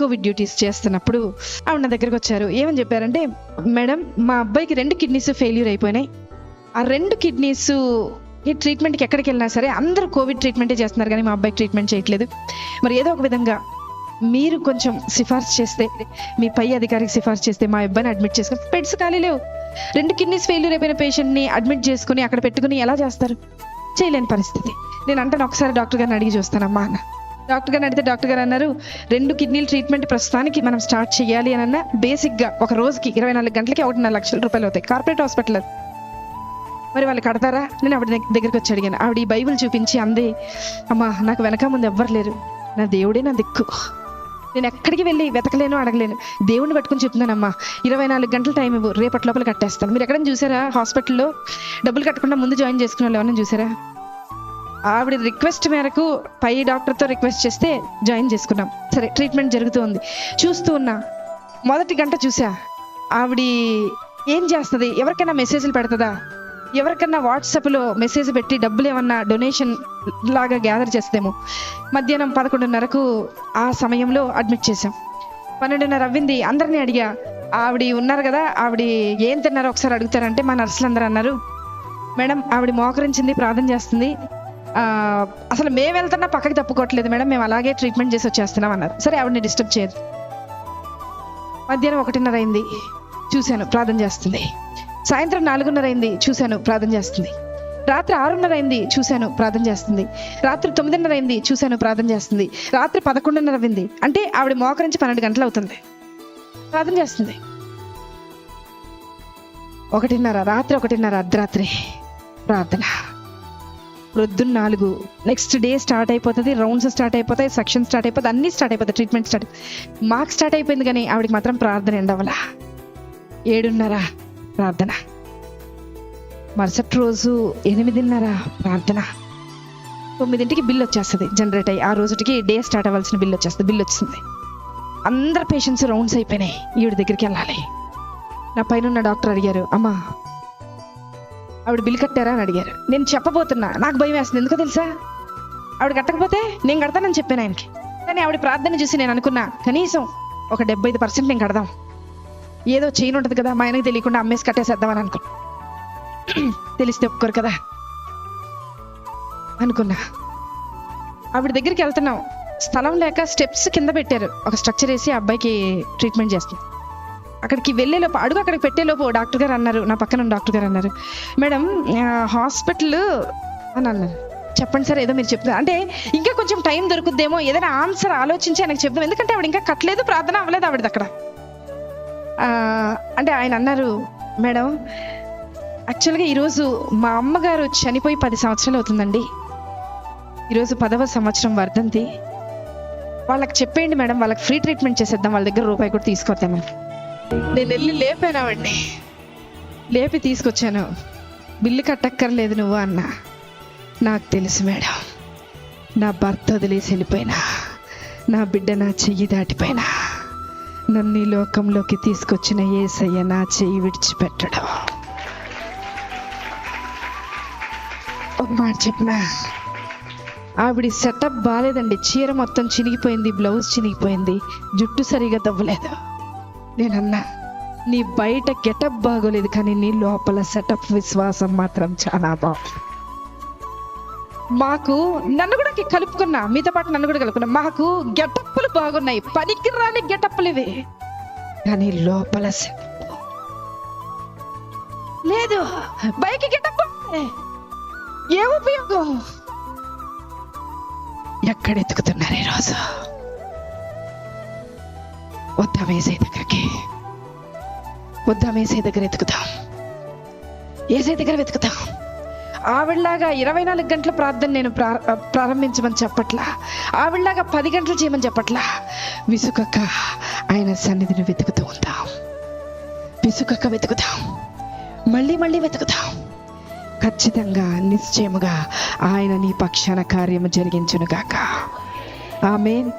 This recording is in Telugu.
కోవిడ్ డ్యూటీస్ చేస్తున్నప్పుడు ఆవిడ నా దగ్గరకు వచ్చారు. ఏమని చెప్పారంటే, మేడం మా అబ్బాయికి 2 కిడ్నీస్ ఫెయిల్యూర్ అయిపోయినాయి. ఆ 2 కిడ్నీస్ ఈ ట్రీట్మెంట్కి ఎక్కడికి వెళ్ళినా సరే అందరూ కోవిడ్ ట్రీట్మెంటే చేస్తున్నారు, కానీ మా అబ్బాయికి ట్రీట్మెంట్ చేయట్లేదు. మరి ఏదో ఒక విధంగా మీరు కొంచెం సిఫార్సు చేస్తే, మీ పై అధికారికి సిఫార్సు చేస్తే మా అబ్బాయిని అడ్మిట్ చేసుకుని, బెడ్స్ ఖాళీ లేవు. 2 కిడ్నీస్ ఫెయిల్యూర్ అయిపోయిన పేషెంట్ని అడ్మిట్ చేసుకుని అక్కడ పెట్టుకుని ఎలా చేస్తారు? చేయలేని పరిస్థితి. నేను అంటాను, ఒకసారి డాక్టర్ గారిని అడిగి చూస్తానమ్మా అన్న. డాక్టర్ గారిని అడిగితే డాక్టర్ గారు అన్నారు, 2 కిడ్నీల ట్రీట్మెంట్ ప్రస్తుతానికి మనం స్టార్ట్ చేయాలి అని అన్న, బేసిక్గా ఒక రోజుకి 24 గంటలకి 1.5 లక్షల రూపాయలు అవుతాయి. కార్పొరేట్ హాస్పిటల్, మరి వాళ్ళు కడతారా? నేను ఆవిడ దగ్గరికి వచ్చి అడిగాను. ఆవిడ ఈ బైబిల్ చూపించి అంది, అమ్మా నాకు వెనక ముందు ఎవ్వరు లేరు, నా దేవుడే నా దిక్కు, నేను ఎక్కడికి వెళ్ళి వెతకలేను, అడగలేను, దేవుడిని పట్టుకుని చెప్తున్నానమ్మా, 24 గంటల టైం ఇవ్వు, రేపటి లోపల కట్టేస్తాను. మీరు ఎక్కడైనా చూసారా హాస్పిటల్లో డబ్బులు కట్టకుండా ముందు జాయిన్ చేసుకున్న వాళ్ళు ఎవరైనా చూసారా? ఆవిడ రిక్వెస్ట్ మేరకు పై డాక్టర్తో రిక్వెస్ట్ చేస్తే జాయిన్ చేసుకున్నాం. సరే, ట్రీట్మెంట్ జరుగుతూ ఉంది. చూస్తూ ఉన్నా, మొదటి గంట చూసా ఆవిడ ఏం చేస్తుంది, ఎవరికైనా మెసేజ్లు పెడుతుందా, ఎవరికన్నా వాట్సాప్లో మెసేజ్ పెట్టి డబ్బులు ఏమన్నా డొనేషన్ లాగా గ్యాదర్ చేస్తేమో. మధ్యాహ్నం 11:30కు ఆ సమయంలో అడ్మిట్ చేసాం. 12:30 అవ్వింది. అందరినీ అడిగా, ఆవిడ ఉన్నారు కదా, ఆవిడ ఏం తిన్నారో ఒకసారి అడుగుతారంటే మా నర్సులు అందరూ అన్నారు, మేడం ఆవిడ మోకరించింది, ప్రార్థన చేస్తుంది, అసలు మేము వెళ్తున్నా పక్కకి తప్పుకోవట్లేదు మేడం, మేము అలాగే ట్రీట్మెంట్ చేసి వచ్చేస్తున్నాం అన్నారు. సరే, ఆవిడని డిస్టర్బ్ చేయదు. మధ్యాహ్నం 1:30 అయింది, చూశాను ప్రార్థన చేస్తుంది. సాయంత్రం 4:30 అయింది, చూశాను ప్రార్థన చేస్తుంది. రాత్రి 6:30 అయింది, చూశాను ప్రార్థన చేస్తుంది. రాత్రి 9:30 అయింది, చూశాను ప్రార్థన చేస్తుంది. రాత్రి 11:30 అయింది. అంటే ఆవిడ మోకరించి 12 గంటలు అవుతుంది, ప్రార్థన చేస్తుంది. 1:30 రాత్రి, 1:30 అర్ధరాత్రి ప్రార్థన. ప్రొద్దున్న 4 నెక్స్ట్ డే స్టార్ట్ అయిపోతుంది, రౌండ్స్ స్టార్ట్ అయిపోతాయి, సెక్షన్ స్టార్ట్ అయిపోతుంది, అన్నీ స్టార్ట్ అయిపోతాయి, ట్రీట్మెంట్ స్టార్ట్. మాకు స్టార్ట్ అయిపోయింది, కానీ ఆవిడకి మాత్రం ప్రార్థన ఎండవల. 7:30 ప్రార్థన. మరుసటి రోజు 8:30 ప్రార్థన. 9ంటికి బిల్ వచ్చేస్తుంది, జనరేట్ అయ్యి ఆ రోజుకి డే స్టార్ట్ అవ్వాల్సిన బిల్ వచ్చేస్తుంది. బిల్ వచ్చింది, అందరు పేషెంట్స్ రౌండ్స్ అయిపోయినాయి, ఈవిడ దగ్గరికి వెళ్ళాలి. నా పైన డాక్టర్ అడిగారు, అమ్మా ఆవిడ బిల్ కట్టారా అని అడిగారు. నేను చెప్పబోతున్నా, నాకు భయం వేస్తుంది. ఎందుకో తెలుసా, ఆవిడ కట్టకపోతే నేను కడతానని చెప్పాను ఆయనకి. కానీ ఆవిడ ప్రార్థన చూసి నేను అనుకున్నా, కనీసం ఒక 75% నేను కడదాం, ఏదో చేయను ఉంటుంది కదా, మా ఆయనకి తెలియకుండా అమ్మేసి కట్టేసేద్దామని అనుకున్నా. తెలిస్తే ఒప్పుకోరు కదా అనుకున్నా. ఆవిడ దగ్గరికి వెళ్తున్నాం, స్థలం లేక స్టెప్స్ కింద పెట్టారు, ఒక స్ట్రక్చర్ వేసి అబ్బాయికి ట్రీట్మెంట్ చేస్తుంది. అక్కడికి వెళ్ళేలోపు, అడుగు అక్కడికి పెట్టేలోపు డాక్టర్ గారు అన్నారు, నా పక్కన డాక్టర్ గారు అన్నారు, మేడం హాస్పిటల్ అని అన్నారు. చెప్పండి సార్, ఏదో మీరు చెప్తున్నారు అంటే ఇంకా కొంచెం టైం దొరుకుద్దేమో, ఏదైనా ఆన్సర్ ఆలోచించి ఆయనకు చెప్దాం, ఎందుకంటే ఆవిడ ఇంకా కట్టలేదు, ప్రార్థన అవ్వలేదు ఆవిడది అక్కడ. అంటే ఆయన అన్నారు, మేడం యాక్చువల్గా ఈరోజు మా అమ్మగారు చనిపోయి 10 సంవత్సరాలు అవుతుందండి, ఈరోజు 10వ సంవత్సరం వర్ధంతి, వాళ్ళకి చెప్పేయండి మేడం, వాళ్ళకి ఫ్రీ ట్రీట్మెంట్ చేసేద్దాం, వాళ్ళ దగ్గర రూపాయి కూడా తీసుకొద్దామని. నేను వెళ్ళి లేపాను ఆవిడ్ని, లేపి తీసుకొచ్చాను. బిల్లు కట్టక్కర్లేదు నువ్వు అన్నా. నాకు తెలుసు మేడం, నా భర్త వదిలేసి వెళ్ళిపోయినా, నా బిడ్డ నా చెయ్యి దాటిపోయినా, నన్ను ఈ లోకంలోకి తీసుకొచ్చిన యేసయ్య నా చెయ్యి విడిచిపెట్టడం. ఒక మాట చెప్పిన, ఆవిడ సెటప్ బాగాలేదండి, చీర మొత్తం చినిగిపోయింది, బ్లౌజ్ చినిగిపోయింది, జుట్టు సరిగా తవ్వలేదు. నేనన్నా, నీ బయట గెటప్ బాగోలేదు, కానీ నీ లోపల సెటప్ విశ్వాసం మాత్రం చాలా బాగుంది. మాకు నన్ను కూడా కలుపుకున్నా, మీతో పాటు నన్ను కూడా కలుపుకున్నా, మాకు గెటప్పులు బాగున్నాయి, పనికి రాని గెటప్పులు ఇవి, కానీ లోపల లేదు. బయకి గెటప్ ఏ ఉపయోగం? ఎక్కడ ఎత్తుకుతున్నారు ఈరోజు? వద్దాం ఏసై దగ్గరికి, వద్దాం ఏసై దగ్గర ఎత్తుకుతాం, ఏసై దగ్గర వెతుకుతాం. ఆవిడలాగా 24 గంటల ప్రార్థన నేను ప్రారంభించమని చెప్పట్లా, ఆవిడలాగా 10 గంటలు చేయమని చెప్పట్లా. విసుకక్క ఆయన సన్నిధిని వెతుకుతూ ఉంటాం, విసుకక్క వెతుకుతాం, మళ్ళీ మళ్ళీ వెతుకుతాం. ఖచ్చితంగా నిశ్చయముగా ఆయన నీ పక్షాన కార్యము జరిగించునుగాక. ఆమేన్.